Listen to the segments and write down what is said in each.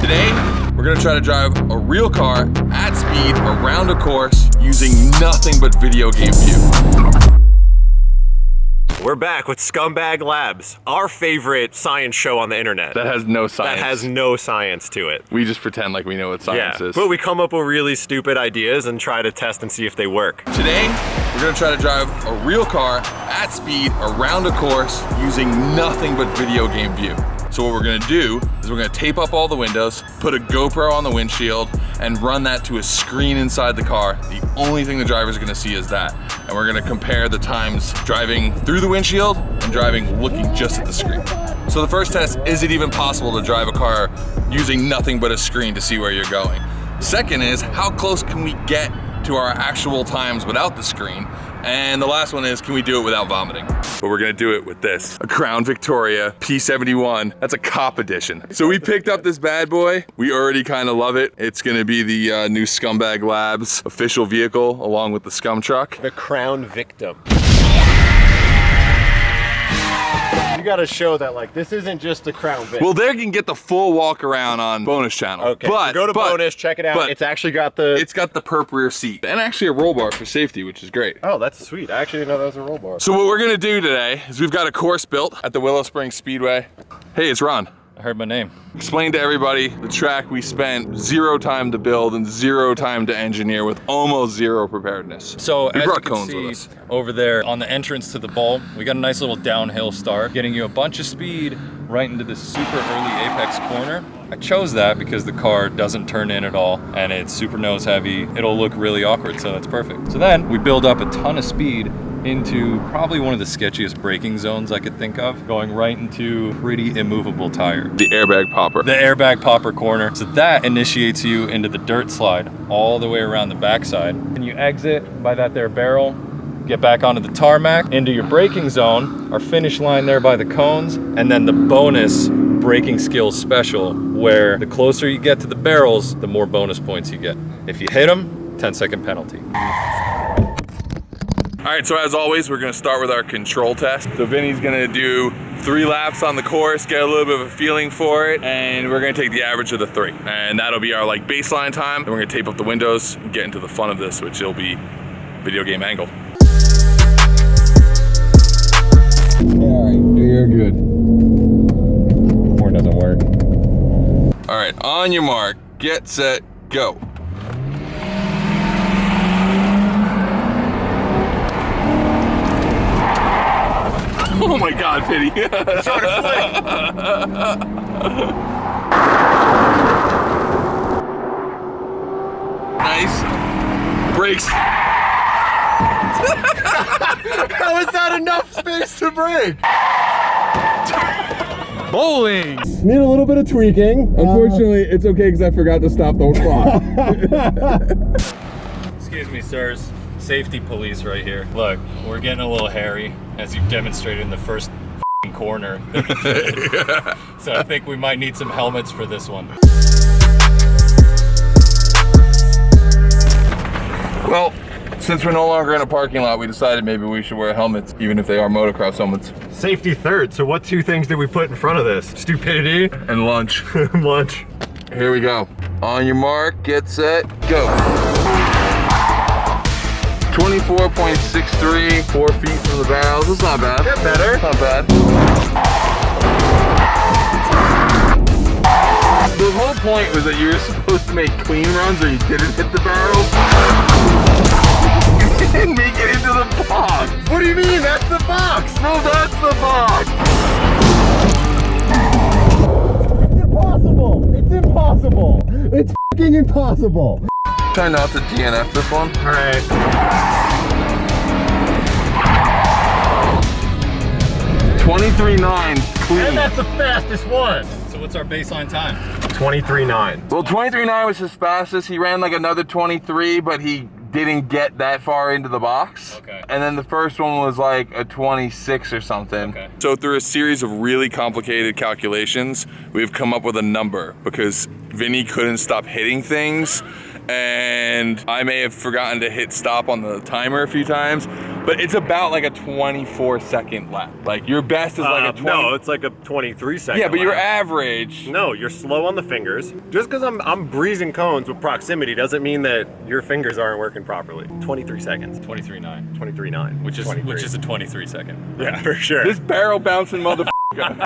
Today, we're gonna try to drive a real car at speed around a course using nothing but video game view. We're back with Scumbag Labs, our favorite science show on the internet. That has no science. That has no science to it. We just pretend like we know what science is. But we come up with really stupid ideas and try to test and see if they work. Today, we're gonna try to drive a real car at speed around a course using nothing but video game view. So what we're gonna do is we're gonna tape up all the windows, put a GoPro on the windshield, and run that to a screen inside the car. The only thing the driver's gonna see is that. And we're gonna compare the times driving through the windshield and driving looking just at the screen. So the first test, is it even possible to drive a car using nothing but a screen to see where you're going? Second is, how close can we get to our actual times without the screen? And the last one is, can we do it without vomiting? But we're gonna do it with this, a Crown Victoria P71. That's a cop edition. So we picked up this bad boy. We already kind of love it. It's gonna be the new Scumbag Labs official vehicle along with the Scum Truck. The Crown Victim. You gotta show that, like, this isn't just a Crown Vic. Well, they can get the full walk around on bonus channel. Okay, so go to bonus, check it out. It's actually got the... It's got the perp rear seat and actually a roll bar for safety, which is great. Oh, that's sweet. I actually didn't know that was a roll bar. So what we're gonna do today is we've got a course built at the Willow Springs Speedway. Hey, it's Ron. I heard my name. Explain to everybody the track we spent 0 time to build and 0 time to engineer with almost 0 preparedness. So we as brought you cones can with see us. over there on the entrance to the bowl, we got a nice little downhill start, getting you a bunch of speed right into this super early apex corner. I chose that because the car doesn't turn in at all and it's super nose heavy. It'll look really awkward, so that's perfect. So then we build up a ton of speed into probably one of the sketchiest braking zones I could think of, going right into pretty immovable tire. The airbag popper. The airbag popper corner. So that initiates you into the dirt slide all the way around the backside. And you exit by that there barrel, get back onto the tarmac, into your braking zone, our finish line there by the cones, and then the bonus braking skills special, where the closer you get to the barrels, the more bonus points you get. If you hit them, 10-second penalty. All right, so as always, we're gonna start with our control test. So Vinny's gonna do 3 laps on the course, get a little bit of a feeling for it, and we're gonna take the average of the 3. And that'll be our like baseline time. Then we're gonna tape up the windows and get into the fun of this, which will be video game angle. All right, you're good. Horn doesn't work. All right, on your mark, get set, go. Oh my God, Vinny. Start to flip. Nice. Brakes. How is that enough space to brake? Bowling! Need a little bit of tweaking. Unfortunately, it's okay because I forgot to stop the clock. Excuse me, sirs. Safety police right here. Look, we're getting a little hairy, as you've demonstrated in the first corner. So I think we might need some helmets for this one. Well, since we're no longer in a parking lot, we decided maybe we should wear helmets, even if they are motocross helmets. Safety third. So what 2 things did we put in front of this? Stupidity And lunch. and lunch. Here we go. On your mark, get set, go. 24.63, 4 feet from the barrels. That's not bad. Get better. Not bad. The whole point was that you were supposed to make clean runs or you didn't hit the barrel. You didn't make it into the box. What do you mean? That's the box. No, that's the box. It's impossible. It's impossible. It's fucking impossible. Try not to DNF this one. All right. 23.9 clean. And that's the fastest one. So what's our baseline time? 23.9. Well, 23.9 was his fastest. He ran like another 23, but he didn't get that far into the box. Okay. And then the first one was like a 26 or something. Okay. So through a series of really complicated calculations, we've come up with a number because Vinny couldn't stop hitting things and I may have forgotten to hit stop on the timer a few times, But it's about like a 24-second lap. Like your best is like a 20. No, it's like a 23-second. Yeah, but lap. your average. No, you're slow on the fingers. Just because I'm breezing cones with proximity doesn't mean that your fingers aren't working properly. 23 seconds. 23.9. 23.9. Which is 23. which is a 23-second. Yeah, for sure. This barrel bouncing motherfucker.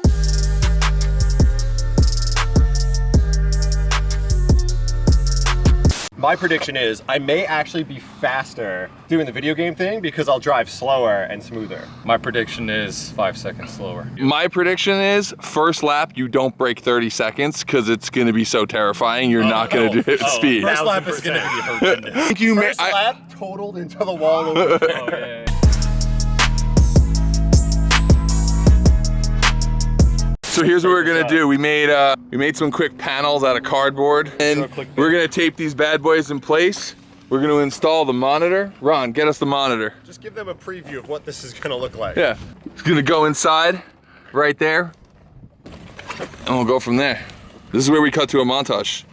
My prediction is I may actually be faster doing the video game thing because I'll drive slower and smoother. My prediction is 5 seconds slower. My prediction is first lap you don't break 30 seconds because it's going to be so terrifying you're not going to do it at speed. First lap is going to be horrendous. I think you may, First lap totaled into the wall. Oh, yeah. So here's what we're gonna do. We made some quick panels out of cardboard, and we're gonna tape these bad boys in place. We're gonna install the monitor. Ron, get us the monitor. Just give them a preview of what this is gonna look like. Yeah, it's gonna go inside, right there, and we'll go from there. This is where we cut to a montage.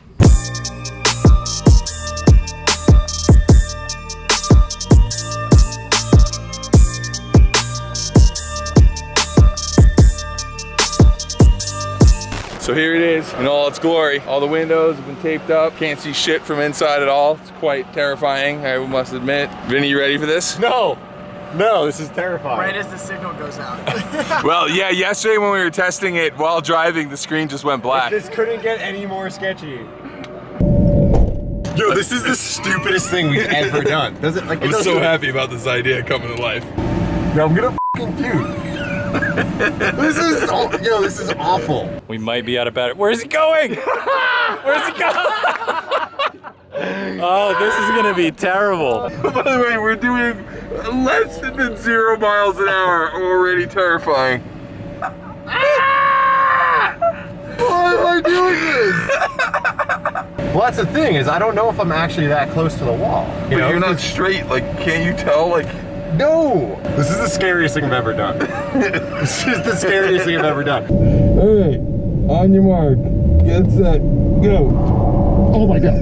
So here it is in all its glory. All the windows have been taped up. Can't see shit from inside at all. It's quite terrifying, I must admit. Vinny, you ready for this? No, this is terrifying. Right as the signal goes out. Well, yeah, yesterday when we were testing it while driving, the screen just went black. This couldn't get any more sketchy. Yo, this is the stupidest thing we've ever done. Does it like? I'm so happy about this idea coming to life. Yo, I'm gonna fucking puke. This is awful. We might be out of battery. Where's he going? Where's he going? Oh, this is gonna be terrible. By the way, we're doing less than 0 miles an hour. Already terrifying. Why am I doing this? Well, that's the thing is I don't know if I'm actually that close to the wall. But you're not straight. Like, can't you tell? Like. No! This is the scariest thing I've ever done. This is the scariest thing I've ever done. Alright, on your mark, get set, go. Oh my god.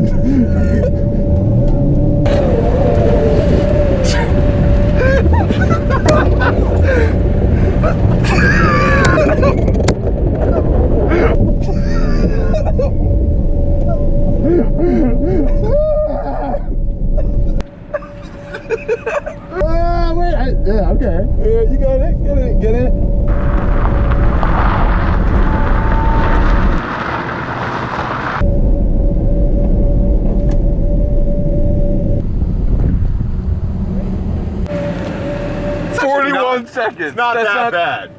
Yeah, okay. Yeah, you got it, get it. Seconds. It's not that bad.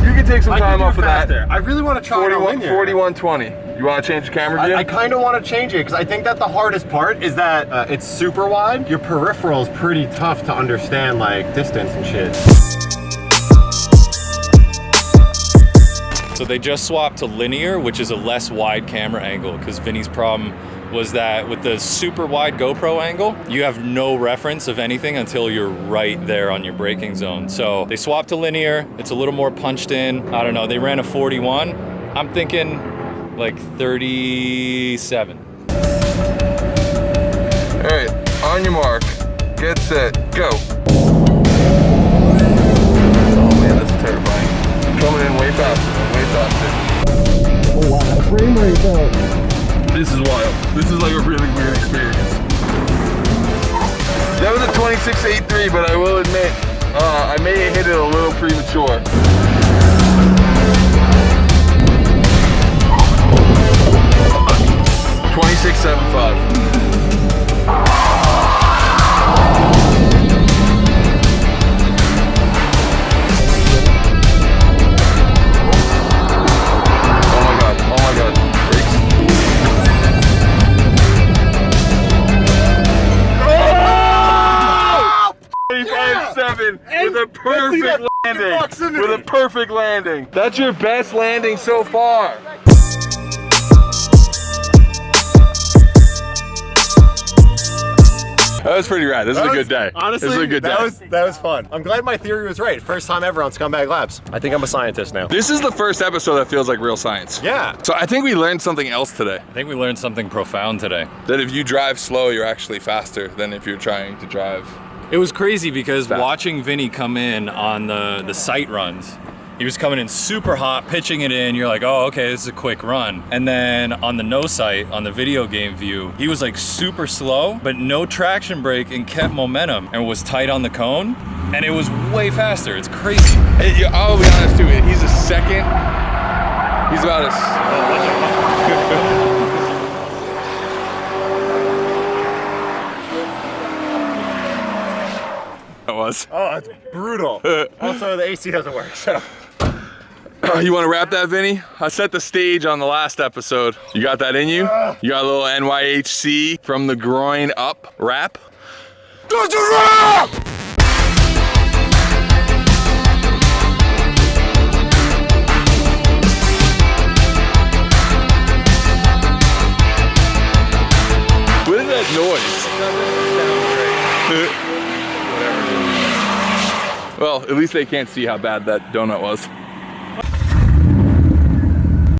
You can take some time off of that. I really want to try 41:20. You want to change the camera view? I kind of want to change it because I think that the hardest part is that it's super wide. Your peripheral is pretty tough to understand, like distance and shit. So they just swapped to linear, which is a less wide camera angle, because Vinny's problem was that with the super wide GoPro angle, you have no reference of anything until you're right there on your braking zone. So they swapped to linear. It's a little more punched in. I don't know, they ran a 41. I'm thinking like 37. All right, on your mark, get set, go. Oh man, this is terrifying. Coming in way faster, way faster. Oh wow, that frame rate though. This is wild. This is like a really weird experience. That was a 26.83, but I will admit, I may have hit it a little premature. $26.75. With a perfect landing. With a perfect landing. That's your best landing so far. That was pretty rad. This is a good day. Honestly, this is a good day. That was fun. I'm glad my theory was right. First time ever on Scumbag Labs. I think I'm a scientist now. This is the first episode that feels like real science. Yeah. So I think we learned something else today. I think we learned something profound today. That if you drive slow, you're actually faster than if you're trying to drive It was crazy because Fast. watching Vinny come in on the sight runs, he was coming in super hot, pitching it in. You're like, oh, okay, this is a quick run. And then on the no sight, on the video game view, he was like super slow, but no traction brake and kept momentum and was tight on the cone. And it was way faster. It's crazy. Hey, I'll be honest too, he's a second. He's about as... That was. Oh, it's brutal. Also, the AC doesn't work, so. You want to wrap that, Vinny? I set the stage on the last episode. You got that in you? You got a little NYHC from the groin up rap? That's a rap! What is that noise? Doesn't sound great. Whatever it is. Well, at least they can't see how bad that donut was.